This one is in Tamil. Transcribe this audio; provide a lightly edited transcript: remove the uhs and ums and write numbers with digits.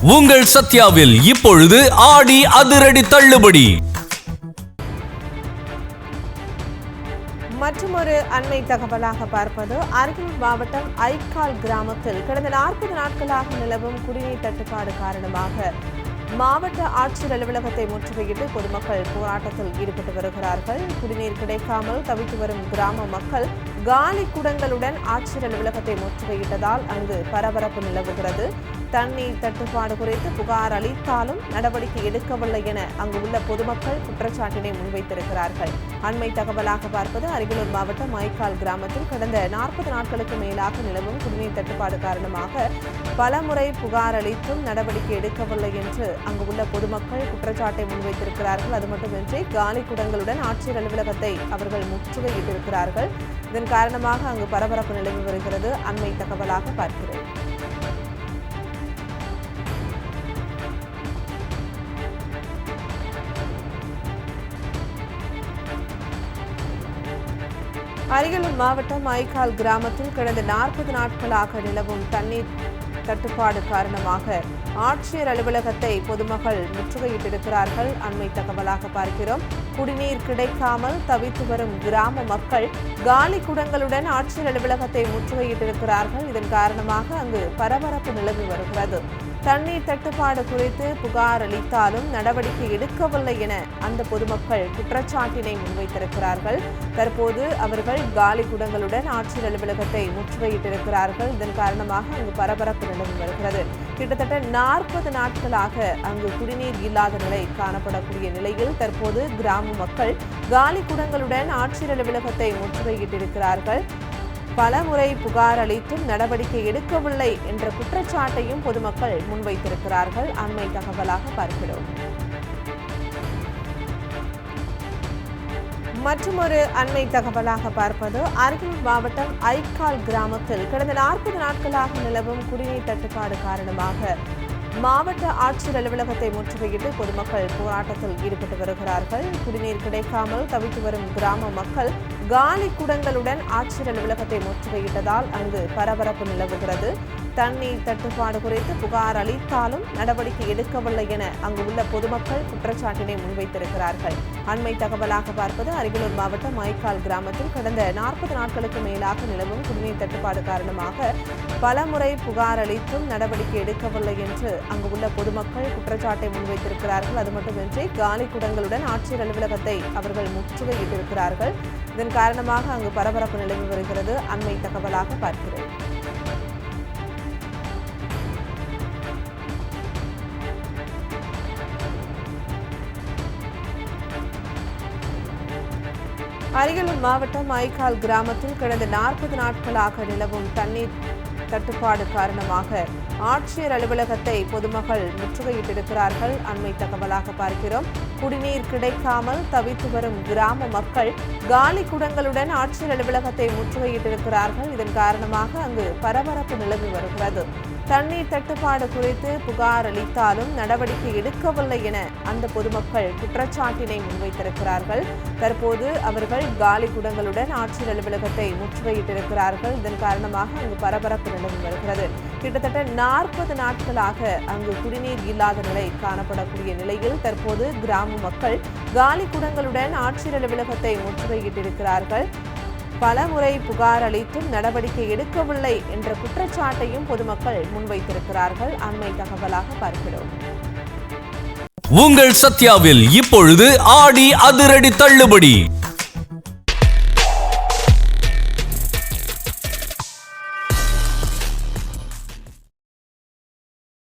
உங்கள் சத்யாவில் இப்பொழுது ஆடி அதிரடி தள்ளுபடி. மற்றொரு அண்மை தகவலாக பார்ப்பது, அரியலூர் மாவட்டம் ஐக்கால் கிராமத்தில் கடந்த 40 நாட்களாக நிலவும் குடிநீர் தட்டுப்பாடு காரணமாக மாவட்ட ஆட்சியர் அலுவலகத்தை முற்றுகையிட்டு பொதுமக்கள் போராட்டத்தில் ஈடுபட்டு வருகிறார்கள். குடிநீர் கிடைக்காமல் தவித்து வரும் கிராம மக்கள் காலி குடங்களுடன் ஆட்சியர் அலுவலகத்தை முற்றுகையிட்டதால் அங்கு பரபரப்பு நிலவுகிறது. தண்ணீர் தட்டுப்பாடு குறித்து புகார் அளித்தாலும் நடவடிக்கை எடுக்கவில்லை என அங்கு உள்ள பொதுமக்கள் குற்றச்சாட்டினை முன்வைத்திருக்கிறார்கள். அண்மை தகவலாக பார்ப்பது, அரியலூர் மாவட்டம் ஐக்கால் கிராமத்தில் கடந்த 40 நாட்களுக்கு மேலாக நிலவும் குடிநீர் தட்டுப்பாடு காரணமாக பலமுறை புகார் அளித்தும் நடவடிக்கை எடுக்கவில்லை என்று அங்கு உள்ள பொதுமக்கள் குற்றச்சாட்டை முன்வைத்திருக்கிறார்கள். அது மட்டுமின்றி காலி குடங்களுடன் ஆட்சியர் அலுவலகத்தை அவர்கள் முற்றுகையிட்டிருக்கிறார்கள். இதன் காரணமாக அங்கு பரபரப்பு நிலவி வருகிறது. அண்மை தகவலாக பார்க்கிறோம். அரியலூர் மாவட்டம் ஐக்கால் கிராமத்தில் கடந்த 40 நாட்களாக நிலவும் தண்ணீர் தட்டுப்பாடு காரணமாக ஆட்சியர் அலுவலகத்தை பொதுமக்கள் முற்றுகையிட்டிருக்கிறார்கள். அண்மை தகவலாக பார்க்கிறோம். குடிநீர் கிடைக்காமல் தவித்து வரும் கிராம மக்கள் காலி குடங்களுடன் ஆட்சியர் அலுவலகத்தை முற்றுகையிட்டிருக்கிறார்கள். இதன் காரணமாக அங்கு பரபரப்பு நிலவி வருகிறது. தண்ணீர் தட்டுப்பாடு குறித்து புகார் அளித்தாலும் நடவடிக்கை எடுக்கவில்லை என அந்த பொதுமக்கள் குற்றச்சாட்டினை முன்வைத்திருக்கிறார்கள். தற்போது அவர்கள் காலி குடங்களுடன் ஆட்சியர் அலுவலகத்தை முற்றுகையிட்டிருக்கிறார்கள். இதன் காரணமாக அங்கு பரபரப்பு நிலவி வருகிறது. கிட்டத்தட்ட 40 நாட்களாக அங்கு குடிநீர் இல்லாத நிலை காணப்படக்கூடிய நிலையில் தற்போது கிராம மக்கள் காலி குடங்களுடன் ஆட்சியர் அலுவலகத்தை முற்றுகையிட்டிருக்கிறார்கள். பலமுறை புகார் அளித்தும் நடவடிக்கை எடுக்கவில்லை என்ற குற்றச்சாட்டையும் பொதுமக்கள் முன்வைத்திருக்கிறார்கள். அண்மை தகவலாக பார்க்கிறோம். மற்றொரு அண்மை தகவலாக பார்ப்பது, அரியலூர் மாவட்டம் ஐக்கால் கிராமத்தில் கடந்த 40 நாட்களாக நிலவும் குடிநீர் தட்டுப்பாடு காரணமாக மாவட்ட ஆட்சியர் அலுவலகத்தை முற்றுகையிட்டு பொதுமக்கள் போராட்டத்தில் ஈடுபட்டு வருகிறார்கள். குடிநீர் கிடைக்காமல் தவித்து வரும் கிராம மக்கள் காலி குடங்களுடன் ஆட்சியர் அலுவலகத்தை முற்றுகையிட்டதால் அங்கு பரபரப்பு நிலவுகிறது. தண்ணீர் தட்டுப்பாடு குறித்து புகார் அளித்தாலும் நடவடிக்கை எடுக்கவில்லை என அங்கு உள்ள பொதுமக்கள் குற்றச்சாட்டினை முன்வைத்திருக்கிறார்கள். அண்மை தகவலாக பார்ப்பது, அரியலூர் மாவட்டம் ஐக்கால் கிராமத்தில் கடந்த 40 நாட்களுக்கு மேலாக நிலவும் குடிநீர் தட்டுப்பாடு காரணமாக பலமுறை புகார் அளித்தும் நடவடிக்கை எடுக்கவில்லை என்று அங்கு உள்ள பொதுமக்கள் குற்றச்சாட்டை முன்வைத்திருக்கிறார்கள். அது மட்டுமின்றி காலி குடங்களுடன் ஆட்சியர் அலுவலகத்தை அவர்கள் முற்றுகையிட்டிருக்கிறார்கள். இதன் காரணமாக அங்கு பரபரப்பு நிலவி வருகிறது. அண்மை தகவலாக பார்க்கிறோம். அரியலூர் மாவட்டம் ஐக்கால் கிராமத்தில் கடந்த 40 நாட்களாக நிலவும் தண்ணீர் தட்டுப்பாடு காரணமாக ஆட்சியர் அலுவலகத்தை பொதுமக்கள் முற்றுகையிட்டிருக்கிறார்கள். அண்மை தகவலாக பார்க்கிறோம். குடிநீர் கிடைக்காமல் தவித்து வரும் கிராம மக்கள் காலி குடங்களுடன் ஆட்சியர் அலுவலகத்தை முற்றுகையிட்டிருக்கிறார்கள். இதன் காரணமாக அங்கு பரபரப்பு நிலவி வருகிறது. தண்ணீர் தட்டுப்பாடு குறித்து புகார் அளித்தாலும் நடவடிக்கை எடுக்கவில்லை என அந்த பொதுமக்கள் குற்றச்சாட்டினை முன்வைத்திருக்கிறார்கள். தற்போது அவர்கள் காலி குடங்களுடன் ஆட்சியர் அலுவலகத்தை முற்றுகையிட்டிருக்கிறார்கள். இதன் காரணமாக அங்கு பரபரப்பு நிலவி வருகிறது. கிட்டத்தட்ட 40 நாட்களாக அங்கு குடிநீர் இல்லாத நிலை காணப்படக்கூடிய நிலையில் தற்போது கிராம மக்கள் காலி குடங்களுடன் ஆட்சியர் அலுவலகத்தை முற்றுகையிட்டிருக்கிறார்கள். பலமுறை புகார் அளித்தும் நடவடிக்கை எடுக்கவில்லை என்ற குற்றச்சாட்டையும் பொதுமக்கள் முன்வைத்திருக்கிறார்கள். அண்மை தகவலாக பார்க்கிறோம். உங்கள் சத்யாவில் இப்பொழுது ஆடி அதிரடி தள்ளுபடி.